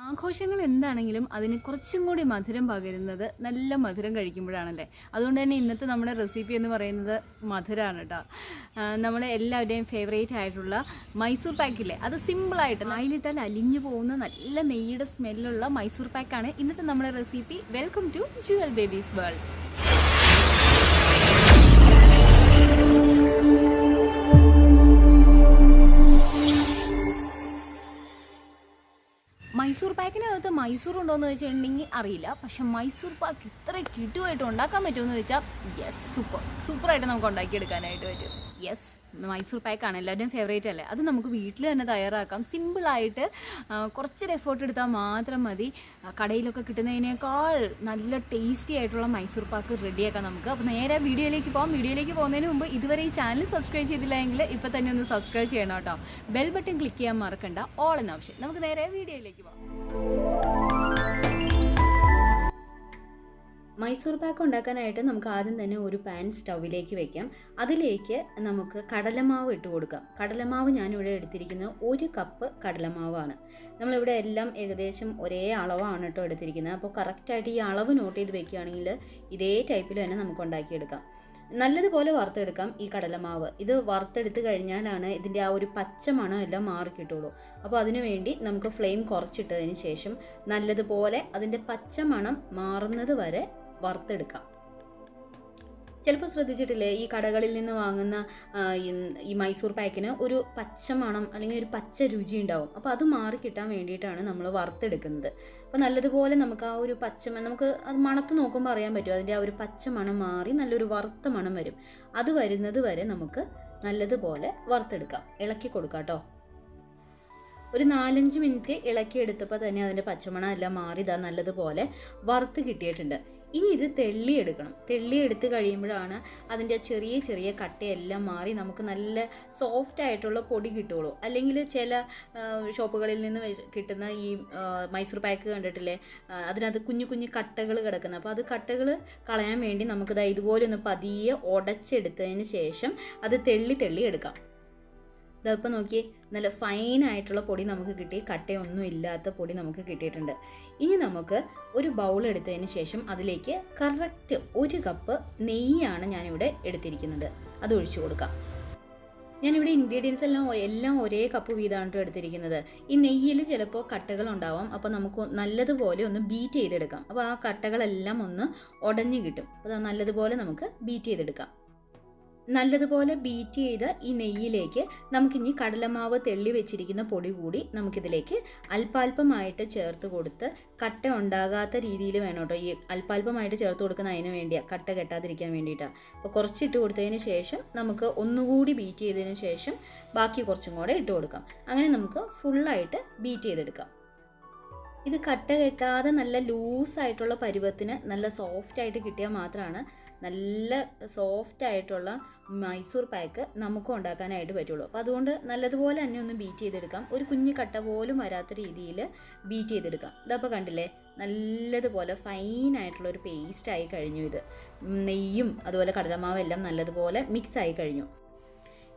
ആഘോഷങ്ങൾ എന്താണെങ്കിലും അതിന് കുറച്ചും കൂടി മധുരം പകരുന്നത് നല്ല മധുരം കഴിക്കുമ്പോഴാണല്ലേ. അതുകൊണ്ട് തന്നെ ഇന്നത്തെ നമ്മുടെ റെസിപ്പി എന്ന് പറയുന്നത് മധുരമാണ് കേട്ടോ. നമ്മൾ എല്ലാവരുടെയും ഫേവറേറ്റ് ആയിട്ടുള്ള മൈസൂർ പാക്കില്ലേ, അത് സിമ്പിളായിട്ട് അതിലിട്ടാൽ അലിഞ്ഞു പോകുന്ന നല്ല നെയ്യുടെ സ്മെല്ലുള്ള മൈസൂർ പാക്കാണ് ഇന്നത്തെ നമ്മുടെ recipe. Welcome to jewel babies world. Mysore പാക്കിനകത്ത് മൈസൂർ ഉണ്ടോയെന്ന് വെച്ചിട്ടുണ്ടെങ്കിൽ അറിയില്ല, പക്ഷെ മൈസൂർ പാക്ക് ഇത്ര കിട്ടുമായിട്ട് ഉണ്ടാക്കാൻ പറ്റുമെന്ന് വെച്ചാൽ യെസ്, സൂപ്പറായിട്ട് നമുക്ക് ഉണ്ടാക്കിയെടുക്കാനായിട്ട് പറ്റും. യെസ്, മൈസൂർ പാക്കാണ് എല്ലാവരുടെയും ഫേവറേറ്റ് അല്ലേ. അത് നമുക്ക് വീട്ടിൽ തന്നെ തയ്യാറാക്കാം. സിമ്പിളായിട്ട് കുറച്ചൊരു എഫേർട്ട് എടുത്താൽ മാത്രം മതി. കടയിലൊക്കെ കിട്ടുന്നതിനേക്കാൾ നല്ല ടേസ്റ്റി ആയിട്ടുള്ള മൈസൂർ പാക്ക് റെഡിയാക്കാം നമുക്ക്. അപ്പോൾ നേരെ വീഡിയോയിലേക്ക് പോകാം. വീഡിയോയിലേക്ക് പോകുന്നതിന് മുമ്പ് ഇതുവരെ ഈ ചാനൽ സബ്സ്ക്രൈബ് ചെയ്തില്ലെങ്കിൽ ഇപ്പോൾ തന്നെ ഒന്ന് സബ്സ്ക്രൈബ് ചെയ്യണം കേട്ടോ. ബെൽ ബട്ടൺ ക്ലിക്ക് ചെയ്യാൻ മറക്കണ്ട, ഓൾ എന്ന ഓപ്ഷൻ. നമുക്ക് നേരെ വീഡിയോയിലേക്ക് പോകാം. മൈസൂർ പാക്ക് ഉണ്ടാക്കാനായിട്ട് നമുക്ക് ആദ്യം തന്നെ ഒരു പാൻ സ്റ്റൗവിലേക്ക് വെക്കാം. അതിലേക്ക് നമുക്ക് കടലമാവ് ഇട്ട് കൊടുക്കാം. കടലമാവ് ഞാനിവിടെ എടുത്തിരിക്കുന്നത് 1 കപ്പ് കടലമാവാണ്. നമ്മളിവിടെ എല്ലാം ഏകദേശം ഒരേ അളവാണ് കേട്ടോ എടുത്തിരിക്കുന്നത്. അപ്പോൾ കറക്റ്റായിട്ട് ഈ അളവ് നോട്ട് ചെയ്ത് വെക്കുകയാണെങ്കിൽ ഇതേ ടൈപ്പിൽ തന്നെ നമുക്ക് ഉണ്ടാക്കിയെടുക്കാം. നല്ലതുപോലെ വറുത്തെടുക്കാം ഈ കടലമാവ്. ഇത് വറുത്തെടുത്ത് കഴിഞ്ഞാലാണ് ഇതിൻ്റെ ആ ഒരു പച്ച മണം എല്ലാം മാറിക്കിട്ടുള്ളൂ. അപ്പോൾ അതിനു വേണ്ടി നമുക്ക് ഫ്ലെയിം കുറച്ചിട്ടതിന് ശേഷം നല്ലതുപോലെ അതിൻ്റെ പച്ച മണം മാറുന്നത് വരെ വറുത്തെടുക്കാം. ചിലപ്പോൾ ശ്രദ്ധിച്ചിട്ടില്ലേ, ഈ കടകളിൽ നിന്ന് വാങ്ങുന്ന ഈ മൈസൂർ പാക്കിന് ഒരു പച്ച മണം അല്ലെങ്കിൽ ഒരു പച്ച രുചി ഉണ്ടാവും. അപ്പോൾ അത് മാറിക്കിട്ടാൻ വേണ്ടിയിട്ടാണ് നമ്മൾ വറുത്തെടുക്കുന്നത്. അപ്പോൾ നല്ലതുപോലെ നമുക്ക് ആ ഒരു നമുക്ക് അത് മണത്ത് നോക്കുമ്പോൾ അറിയാൻ പറ്റും. അതിൻ്റെ ആ ഒരു പച്ച മണം മാറി നല്ലൊരു വറുത്ത മണം വരും. അത് വരുന്നത് വരെ നമുക്ക് നല്ലതുപോലെ വറുത്തെടുക്കാം. ഇളക്കി കൊടുക്കാം കേട്ടോ. ഒരു 4-5 മിനിറ്റ് ഇളക്കിയെടുത്തപ്പോൾ തന്നെ അതിൻ്റെ പച്ചമണം എല്ലാം മാറി ഇതാ നല്ലതുപോലെ വറുത്ത് കിട്ടിയിട്ടുണ്ട്. ഇനി ഇത് തെള്ളിയെടുക്കണം. തെള്ളിയെടുത്ത് കഴിയുമ്പോഴാണ് അതിൻ്റെ ചെറിയ ചെറിയ കട്ടയെല്ലാം മാറി നമുക്ക് നല്ല സോഫ്റ്റ് ആയിട്ടുള്ള പൊടി കിട്ടുള്ളൂ. അല്ലെങ്കിൽ ചില ഷോപ്പുകളിൽ നിന്ന് കിട്ടുന്ന ഈ മൈസൂർ പാക്ക് കണ്ടിട്ടില്ലേ, അതിനകത്ത് കുഞ്ഞു കുഞ്ഞു കട്ടകൾ കിടക്കുന്നത്. അപ്പോൾ അത് കട്ടകൾ കളയാൻ വേണ്ടി നമുക്കിത് ഇതുപോലെ ഒന്ന് പതിയെ ഉടച്ചെടുത്തതിന് ശേഷം അത് തെള്ളി എടുക്കാം. ഇതിപ്പോൾ നോക്കി, നല്ല ഫൈനായിട്ടുള്ള പൊടി നമുക്ക് കിട്ടി. കട്ടയൊന്നും ഇല്ലാത്ത പൊടി നമുക്ക് കിട്ടിയിട്ടുണ്ട്. ഇനി നമുക്ക് ഒരു ബൗൾ എടുത്തതിന് ശേഷം അതിലേക്ക് കറക്റ്റ് 1 കപ്പ് നെയ്യാണ് ഞാനിവിടെ എടുത്തിരിക്കുന്നത്. അത് ഒഴിച്ചു കൊടുക്കാം. ഞാനിവിടെ ഇൻഗ്രീഡിയൻസ് എല്ലാം ഒരേ കപ്പ് വീതമാണ് എടുത്തിരിക്കുന്നത്. ഈ നെയ്യിൽ ചിലപ്പോൾ കട്ടകളുണ്ടാവാം. അപ്പോൾ നമുക്ക് നല്ലതുപോലെ ഒന്ന് ബീറ്റ് ചെയ്തെടുക്കാം. അപ്പോൾ ആ കട്ടകളെല്ലാം ഒന്ന് ഉടഞ്ഞു കിട്ടും. അപ്പോൾ നല്ലതുപോലെ നമുക്ക് ബീറ്റ് ചെയ്തെടുക്കാം. നല്ലതുപോലെ ബീറ്റ് ചെയ്ത ഈ നെയ്യിലേക്ക് നമുക്കിനി കടലമാവ് തെള്ളി വെച്ചിരിക്കുന്ന പൊടി കൂടി നമുക്കിതിലേക്ക് അല്പാൽപമായിട്ട് ചേർത്ത് കൊടുത്ത്, കട്ട ഉണ്ടാകാത്ത രീതിയിൽ വേണം കേട്ടോ. ഈ അല്പാൽപമായിട്ട് ചേർത്ത് കൊടുക്കുന്ന അതിന് വേണ്ടിയാണ്, കട്ട കെട്ടാതിരിക്കാൻ വേണ്ടിയിട്ടാണ്. അപ്പോൾ കുറച്ചിട്ട് കൊടുത്തതിന് ശേഷം നമുക്ക് ഒന്നുകൂടി ബീറ്റ് ചെയ്തതിന് ശേഷം ബാക്കി കുറച്ചും കൂടെ ഇട്ട് കൊടുക്കാം. അങ്ങനെ നമുക്ക് ഫുള്ളായിട്ട് ബീറ്റ് ചെയ്തെടുക്കാം. ഇത് കട്ട കെട്ടാതെ നല്ല ലൂസായിട്ടുള്ള പരുവത്തിന് നല്ല സോഫ്റ്റായിട്ട് കിട്ടിയാൽ മാത്രമാണ് നല്ല സോഫ്റ്റ് ആയിട്ടുള്ള മൈസൂർ പാക്ക് നമുക്കും ഉണ്ടാക്കാനായിട്ട് പറ്റുള്ളൂ. അപ്പോൾ അതുകൊണ്ട് നല്ലതുപോലെ തന്നെ ഒന്ന് ബീറ്റ് ചെയ്തെടുക്കാം. ഒരു കുഞ്ഞു കട്ട പോലും വരാത്ത രീതിയിൽ ബീറ്റ് ചെയ്തെടുക്കാം. ഇതപ്പോൾ കണ്ടില്ലേ, നല്ലതുപോലെ ഫൈനായിട്ടുള്ള ഒരു പേസ്റ്റായി കഴിഞ്ഞു. ഇത് നെയ്യും അതുപോലെ കടലമാവെല്ലാം നല്ലതുപോലെ മിക്സ് ആയി കഴിഞ്ഞു.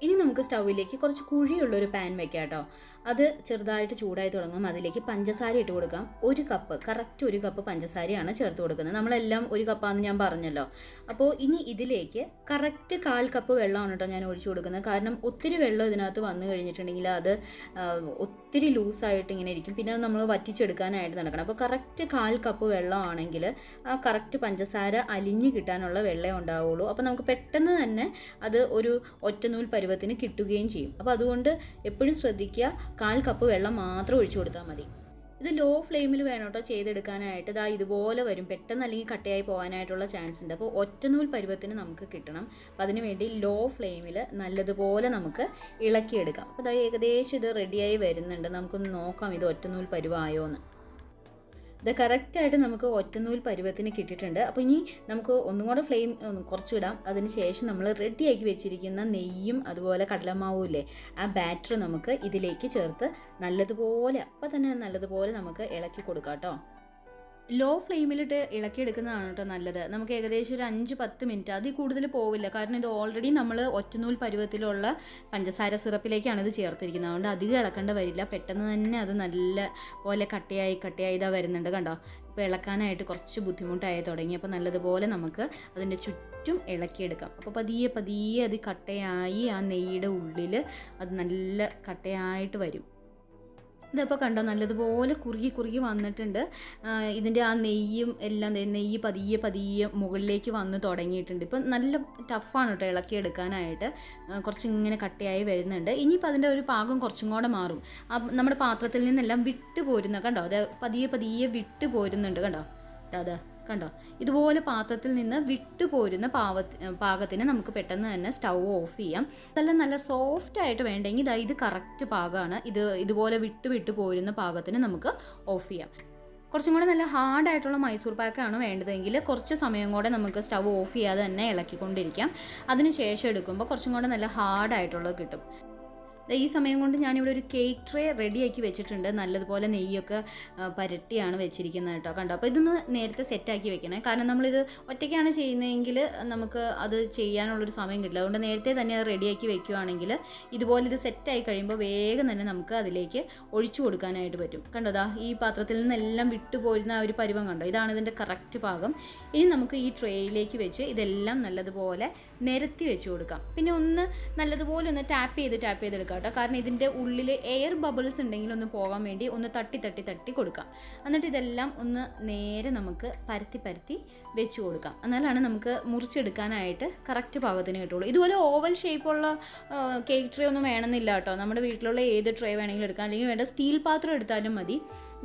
ഇനി നമുക്ക് സ്റ്റൗവിലേക്ക് കുറച്ച് കുഴിയുള്ളൊരു പാൻ വെക്കാം കേട്ടോ. അത് ചെറുതായിട്ട് ചൂടായി തുടങ്ങും. അതിലേക്ക് പഞ്ചസാര ഇട്ട് കൊടുക്കാം. 1 കപ്പ്, കറക്റ്റ് 1 കപ്പ് പഞ്ചസാരയാണ് ചേർത്ത് കൊടുക്കുന്നത്. നമ്മളെല്ലാം 1 കപ്പാണെന്ന് ഞാൻ പറഞ്ഞല്ലോ. അപ്പോൾ ഇനി ഇതിലേക്ക് കറക്റ്റ് 1/4 കപ്പ് വെള്ളമാണ് കേട്ടോ ഞാൻ ഒഴിച്ചു കൊടുക്കുന്നത്. കാരണം ഒത്തിരി വെള്ളം ഇതിനകത്ത് വന്നു കഴിഞ്ഞിട്ടുണ്ടെങ്കിൽ അത് ഒത്തിരി ലൂസായിട്ട് ഇങ്ങനെ ഇരിക്കും. പിന്നെ നമ്മൾ വറ്റിച്ചെടുക്കാനായിട്ട് നടക്കണം. അപ്പോൾ കറക്റ്റ് 1/4 കപ്പ് വെള്ളമാണെങ്കിൽ ആ കറക്റ്റ് പഞ്ചസാര അലിഞ്ഞ് കിട്ടാനുള്ള വെള്ളം ഉണ്ടാവുള്ളൂ. അപ്പോൾ നമുക്ക് പെട്ടെന്ന് തന്നെ അത് ഒരു ഒറ്റനൂൽ പരുവത്തിന് കിട്ടുകയും ചെയ്യും. അപ്പോൾ അതുകൊണ്ട് എപ്പോഴും ശ്രദ്ധിക്കുക, 1/4 കപ്പ് വെള്ളം മാത്രം ഒഴിച്ചു കൊടുത്താൽ മതി. ഇത് ലോ ഫ്ലെയിമിൽ വേണം കേട്ടോ ചെയ്തെടുക്കാനായിട്ട്. ഇതാ ഇതുപോലെ വരും. പെട്ടെന്ന് അല്ലെങ്കിൽ കട്ടയായി പോകാനായിട്ടുള്ള ചാൻസ് ഉണ്ട്. അപ്പോൾ ഒറ്റനൂൽ പരുവത്തിന് നമുക്ക് കിട്ടണം. അപ്പോൾ അതിന് വേണ്ടി ലോ ഫ്ലെയിമിൽ നല്ലതുപോലെ നമുക്ക് ഇളക്കിയെടുക്കാം. അപ്പോൾ ഇതാ ഏകദേശം ഇത് റെഡിയായി വരുന്നുണ്ട്. നമുക്കൊന്ന് നോക്കാം ഇത് ഒറ്റനൂൽ പരുവായോ എന്ന്. ഇത് കറക്റ്റായിട്ട് നമുക്ക് ഒറ്റനൂൽ പരുവത്തിന് കിട്ടിയിട്ടുണ്ട്. അപ്പോൾ ഇനി നമുക്ക് ഒന്നും കൂടെ ഫ്ലെയിം കുറച്ചിടാം. അതിന് ശേഷം നമ്മൾ റെഡിയാക്കി വെച്ചിരിക്കുന്ന നെയ്യും അതുപോലെ കടലമാവും ഇല്ലേ, ആ ബാറ്റർ നമുക്ക് ഇതിലേക്ക് ചേർത്ത് നല്ലതുപോലെ അപ്പം തന്നെ നല്ലതുപോലെ നമുക്ക് ഇളക്കി കൊടുക്കാം കേട്ടോ. ലോ ഫ്ലെയിമിലിട്ട് ഇളക്കിയെടുക്കുന്നതാണ് കേട്ടോ നല്ലത്. നമുക്ക് ഏകദേശം ഒരു 5-10 മിനിറ്റ്, അതിൽ കൂടുതൽ പോവില്ല. കാരണം ഇത് ഓൾറെഡി നമ്മൾ ഒറ്റനൂൽ പരുവത്തിലുള്ള പഞ്ചസാര സിറപ്പിലേക്കാണ് ഇത് ചേർത്തിരിക്കുന്നത്. അതുകൊണ്ട് അധികം ഇളക്കേണ്ട വരില്ല. പെട്ടെന്ന് തന്നെ അത് നല്ല പോലെ കട്ടയായി ഇതാ വരുന്നുണ്ട് കണ്ടോ. ഇപ്പോൾ ഇളക്കാനായിട്ട് കുറച്ച് ബുദ്ധിമുട്ടായി തുടങ്ങി. അപ്പോൾ നല്ലതുപോലെ നമുക്ക് അതിൻ്റെ ചുറ്റും ഇളക്കിയെടുക്കാം. അപ്പോൾ പതിയെ അത് കട്ടയായി ആ നെയ്യുടെ ഉള്ളിൽ അത് നല്ല കട്ടയായിട്ട് വരും. ഇതിപ്പോൾ കണ്ടോ നല്ലതുപോലെ കുറുകി വന്നിട്ടുണ്ട്. ഇതിൻ്റെ ആ നെയ്യും എല്ലാം നെയ്യ് പതിയെ മുകളിലേക്ക് വന്ന് തുടങ്ങിയിട്ടുണ്ട്. ഇപ്പം നല്ല ടഫാണ് കേട്ടോ ഇളക്കിയെടുക്കാനായിട്ട്. കുറച്ചിങ്ങനെ കട്ടയായി വരുന്നുണ്ട്. ഇനിയിപ്പോൾ അതിൻ്റെ ഒരു പാകം കുറച്ചും കൂടെ മാറും. നമ്മുടെ പാത്രത്തിൽ നിന്നെല്ലാം വിട്ട് പോരുന്ന കണ്ടോ, അത് പതിയെ വിട്ട് പോരുന്നുണ്ട് കണ്ടോ. അത് കണ്ടോ, ഇതുപോലെ പാത്രത്തിൽ നിന്ന് വിട്ടു പോരുന്ന പാകത്തിന് നമുക്ക് പെട്ടെന്ന് തന്നെ സ്റ്റൗ ഓഫ് ചെയ്യാം. അതെല്ലാം നല്ല സോഫ്റ്റ് ആയിട്ട് വേണ്ടെങ്കിൽ ഇത് കറക്റ്റ് പാകമാണ്. ഇതുപോലെ വിട്ടു പോരുന്ന പാകത്തിന് നമുക്ക് ഓഫ് ചെയ്യാം. കുറച്ചും കൂടെ നല്ല ഹാർഡായിട്ടുള്ള മൈസൂർ പാക്കാണ് വേണ്ടതെങ്കിൽ കുറച്ച് സമയം കൂടെ നമുക്ക് സ്റ്റൗ ഓഫ് ചെയ്യാതെ തന്നെ ഇളക്കിക്കൊണ്ടിരിക്കാം. അതിന് ശേഷം എടുക്കുമ്പോൾ കുറച്ചും കൂടെ നല്ല ഹാർഡായിട്ടുള്ളത് കിട്ടും. ഈ സമയം കൊണ്ട് ഞാനിവിടെ ഒരു കേക്ക് ട്രേ റെഡിയാക്കി വെച്ചിട്ടുണ്ട്. നല്ലതുപോലെ നെയ്യൊക്കെ പരട്ടിയാണ് വെച്ചിരിക്കുന്നത് കേട്ടോ കണ്ടോ. അപ്പോൾ ഇതൊന്ന് നേരത്തെ സെറ്റാക്കി വെക്കണേ. കാരണം നമ്മളിത് ഒറ്റയ്ക്കാണ് ചെയ്യുന്നതെങ്കിൽ നമുക്ക് അത് ചെയ്യാനുള്ളൊരു സമയം കിട്ടില്ല. അതുകൊണ്ട് നേരത്തെ തന്നെ അത് റെഡിയാക്കി വെക്കുകയാണെങ്കിൽ ഇതുപോലെ ഇത് സെറ്റായി കഴിയുമ്പോൾ വേഗം തന്നെ നമുക്ക് അതിലേക്ക് ഒഴിച്ചു കൊടുക്കാനായിട്ട് പറ്റും. കണ്ടോ, ദാ ഈ പാത്രത്തിൽ നിന്നെല്ലാം വിട്ടുപോരുന്ന ആ ഒരു പരുവം കണ്ടോ, ഇതാണ് ഇതിൻ്റെ കറക്റ്റ് പാകം. ഇനി നമുക്ക് ഈ ട്രേയിലേക്ക് വെച്ച് ഇതെല്ലാം നല്ലതുപോലെ നിരത്തി വെച്ച് കൊടുക്കാം. പിന്നെ ഒന്ന് നല്ലതുപോലെ ഒന്ന് ടാപ്പ് ചെയ്തെടുക്കാം കേട്ടോ. കാരണം ഇതിൻ്റെ ഉള്ളിൽ എയർ ബബിൾസ് ഉണ്ടെങ്കിൽ ഒന്ന് പോകാൻ വേണ്ടി ഒന്ന് തട്ടി കൊടുക്കാം. എന്നിട്ട് ഇതെല്ലാം ഒന്ന് നേരെ നമുക്ക് പരത്തി വെച്ച് കൊടുക്കാം. എന്നാലാണ് നമുക്ക് മുറിച്ചെടുക്കാനായിട്ട് കറക്റ്റ് പാകത്തിന് കിട്ടുള്ളൂ. ഇതുപോലെ ഓവൽ ഷേപ്പുള്ള കേക്ക് ട്രേ ഒന്നും വേണമെന്നില്ല കേട്ടോ. നമ്മുടെ വീട്ടിലുള്ള ഏത് ട്രേ വേണമെങ്കിലും എടുക്കാം. അല്ലെങ്കിൽ വേണ്ട സ്റ്റീൽ പാത്രം എടുത്താലും മതി.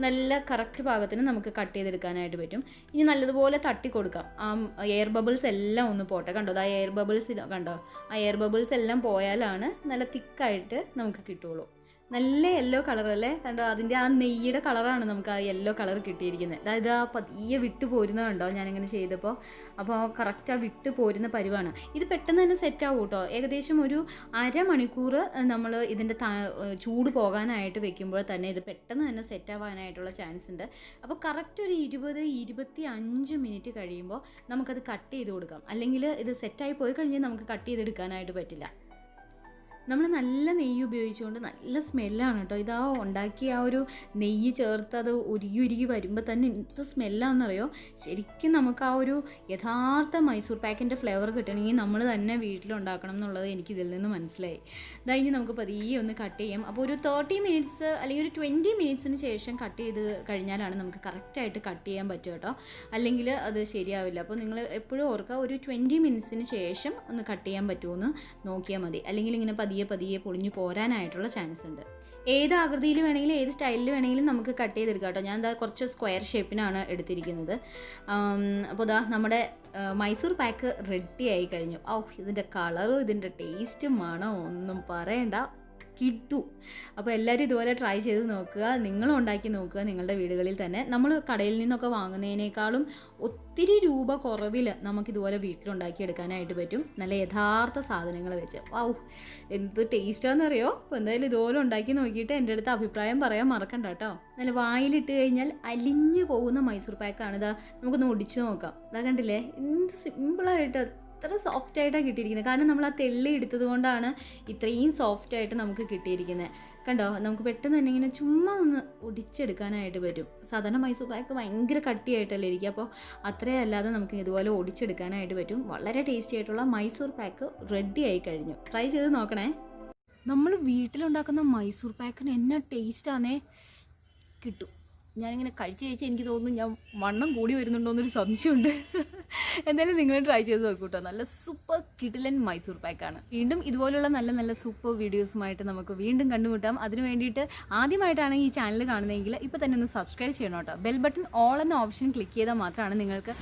നല്ല കറക്റ്റ് പാകത്തിന് നമുക്ക് കട്ട് ചെയ്തെടുക്കാനായിട്ട് പറ്റും. ഇനി നല്ലതുപോലെ തട്ടി കൊടുക്കാം. ആ എയർ ബബിൾസ് എല്ലാം ഒന്ന് പോട്ടെ കണ്ടോ. ആ എയർ ബബിൾസ് കണ്ടോ, ആ എയർ ബബിൾസ് എല്ലാം പോയാലാണ് നല്ല തിക്കായിട്ട് നമുക്ക് കിട്ടുള്ളൂ. നല്ല യെല്ലോ കളറല്ലേ കണ്ടോ, അതിൻ്റെ ആ നെയ്യുടെ കളറാണ് നമുക്ക് ആ യെല്ലോ കളർ കിട്ടിയിരിക്കുന്നത്. അതായത് ആ പതിയെ വിട്ട് പോരുന്നത് കണ്ടോ ഞാനിങ്ങനെ ചെയ്തപ്പോൾ. അപ്പോൾ കറക്റ്റ് ആ വിട്ട് പോരുന്ന പരുവാണ്. ഇത് പെട്ടെന്ന് തന്നെ സെറ്റാവും കേട്ടോ. ഏകദേശം ഒരു അരമണിക്കൂർ നമ്മൾ ഇതിൻ്റെ ചൂട് പോകാനായിട്ട് വെക്കുമ്പോൾ തന്നെ ഇത് പെട്ടെന്ന് തന്നെ സെറ്റാവാനായിട്ടുള്ള ചാൻസ് ഉണ്ട്. അപ്പോൾ കറക്റ്റ് ഒരു 20-25 മിനിറ്റ് കഴിയുമ്പോൾ നമുക്കത് കട്ട് ചെയ്ത് കൊടുക്കാം. അല്ലെങ്കിൽ ഇത് സെറ്റായി പോയി കഴിഞ്ഞാൽ നമുക്ക് കട്ട് ചെയ്തെടുക്കാനായിട്ട് പറ്റില്ല. നമ്മൾ നല്ല നെയ്യ് ഉപയോഗിച്ചുകൊണ്ട് നല്ല സ്മെല്ലാണ് കേട്ടോ. ഇതാ ഉണ്ടാക്കിയ ആ ഒരു നെയ്യ് ചേർത്ത് അത് ഉരുകി വരുമ്പോൾ തന്നെ എന്ത് സ്മെല്ലാണെന്നറിയോ. ശരിക്കും നമുക്ക് ആ ഒരു യഥാർത്ഥ മൈസൂർ പാക്കിൻ്റെ ഫ്ലേവർ കിട്ടണമെങ്കിൽ നമ്മൾ തന്നെ വീട്ടിലുണ്ടാക്കണം എന്നുള്ളത് എനിക്കിതിൽ നിന്ന് മനസ്സിലായി. ഇതായി നമുക്ക് പതിയെ ഒന്ന് കട്ട് ചെയ്യാം. അപ്പോൾ ഒരു 30 മിനിറ്റ്സ് അല്ലെങ്കിൽ ഒരു 20 മിനിറ്റ്സിന് ശേഷം കട്ട് ചെയ്ത് കഴിഞ്ഞാലാണ് നമുക്ക് കറക്റ്റായിട്ട് കട്ട് ചെയ്യാൻ പറ്റുക കേട്ടോ. അല്ലെങ്കിൽ അത് ശരിയാവില്ല. അപ്പോൾ നിങ്ങൾ എപ്പോഴും ഓർക്കുക, ഒരു 20 മിനിറ്റ്സിന് ശേഷം ഒന്ന് കട്ട് ചെയ്യാൻ പറ്റുമെന്ന് നോക്കിയാൽ മതി. അല്ലെങ്കിൽ ഇങ്ങനെ പതിയെ പൊളിഞ്ഞു പോരാനായിട്ടുള്ള ചാൻസ് ഉണ്ട്. ഏത് ആകൃതിയിൽ വേണമെങ്കിലും ഏത് സ്റ്റൈലിൽ വേണമെങ്കിലും നമുക്ക് കട്ട് ചെയ്തെടുക്കാം കേട്ടോ. ഞാൻ കുറച്ച് സ്ക്വയർ ഷേപ്പിനാണ് എടുത്തിരിക്കുന്നത്. അപ്പോൾ നമ്മുടെ മൈസൂർ പാക്ക് റെഡി ആയി കഴിഞ്ഞു. ഇതിൻ്റെ കളറും ഇതിൻ്റെ ടേസ്റ്റും മണം ഒന്നും പറയണ്ട, കിട്ടു. അപ്പോൾ എല്ലാവരും ഇതുപോലെ ട്രൈ ചെയ്ത് നോക്കുക. നിങ്ങളും ഉണ്ടാക്കി നോക്കുക നിങ്ങളുടെ വീടുകളിൽ തന്നെ. നമ്മൾ കടയിൽ നിന്നൊക്കെ വാങ്ങുന്നതിനേക്കാളും ഒത്തിരി രൂപ കുറവിൽ നമുക്കിതുപോലെ വീട്ടിലുണ്ടാക്കിയെടുക്കാനായിട്ട് പറ്റും. നല്ല യഥാർത്ഥ സാധനങ്ങൾ വെച്ച്. എന്ത് ടേസ്റ്റാണെന്നറിയോ. അപ്പോൾ എന്തായാലും ഇതുപോലെ ഉണ്ടാക്കി നോക്കിയിട്ട് എൻ്റെ അടുത്ത് അഭിപ്രായം പറയാൻ മറക്കണ്ട കേട്ടോ. നല്ല വായിലിട്ട് കഴിഞ്ഞാൽ അലിഞ്ഞു പോകുന്ന മൈസൂർ പാക്കാണ്. ഇതാ നമുക്കൊന്ന് ഒടിച്ചു നോക്കാം. ഇതാ കണ്ടില്ലേ, എന്ത് സിമ്പിളായിട്ട് അത്ര സോഫ്റ്റായിട്ടാണ് കിട്ടിയിരിക്കുന്നത്. കാരണം നമ്മൾ ആ തെള്ളി എടുത്തത് കൊണ്ടാണ് ഇത്രയും സോഫ്റ്റായിട്ട് നമുക്ക് കിട്ടിയിരിക്കുന്നത്. കണ്ടോ, നമുക്ക് പെട്ടെന്ന് തന്നെ ഇങ്ങനെ ചുമ്മാ ഒന്ന് ഒടിച്ചെടുക്കാനായിട്ട് പറ്റും. സാധാരണ മൈസൂർ പാക്ക് ഭയങ്കര കട്ടിയായിട്ടല്ലേ ഇരിക്കുക. അപ്പോൾ അത്രയും അല്ലാതെ നമുക്ക് ഇതുപോലെ ഒടിച്ചെടുക്കാനായിട്ട് പറ്റും. വളരെ ടേസ്റ്റി ആയിട്ടുള്ള മൈസൂർ പാക്ക് റെഡി ആയി കഴിഞ്ഞു. ട്രൈ ചെയ്ത് നോക്കണേ. നമ്മൾ വീട്ടിലുണ്ടാക്കുന്ന മൈസൂർ പാക്കിന് എന്നാ ടേസ്റ്റാന്നേ കിട്ടും. ഞാനിങ്ങനെ കഴിച്ച് എനിക്ക് തോന്നുന്നു ഞാൻ വണ്ണം കൂടി വരുന്നുണ്ടോ എന്നൊരു സംശയമുണ്ട്. എന്തായാലും നിങ്ങൾ ട്രൈ ചെയ്ത് നോക്കൂട്ടോ. നല്ല സൂപ്പർ കിടിലൻ മൈസൂർ പാക്കാണ്. വീണ്ടും ഇതുപോലുള്ള നല്ല സൂപ്പർ വീഡിയോസുമായിട്ട് നമുക്ക് വീണ്ടും കണ്ടുമുട്ടാം. അതിന് വേണ്ടിയിട്ട് ആദ്യമായിട്ടാണ് ഈ ചാനൽ കാണുന്നതെങ്കിൽ ഇപ്പോൾ തന്നെ ഒന്ന് സബ്സ്ക്രൈബ് ചെയ്യണം കേട്ടോ. ബെൽ ബട്ടൺ ഓൾ എന്ന ഓപ്ഷൻ ക്ലിക്ക് ചെയ്താൽ മാത്രമാണ് നിങ്ങൾക്ക്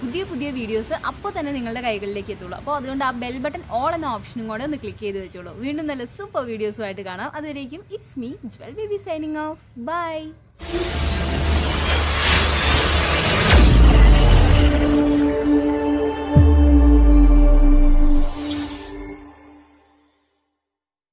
പുതിയ വീഡിയോസ് അപ്പോൾ തന്നെ നിങ്ങളുടെ കൈകളിലേക്ക് എത്തുള്ളൂ. അപ്പോൾ അതുകൊണ്ട് ആ ബെൽ ബട്ടൺ ഓൾ എന്ന ഓപ്ഷനും കൂടെ ഒന്ന് ക്ലിക്ക് ചെയ്ത് വെച്ചോളൂ. വീണ്ടും നല്ല സൂപ്പർ വീഡിയോസുമായിട്ട് കാണാം. അതുവരേക്കും it's me Jewel Baby signing off. By.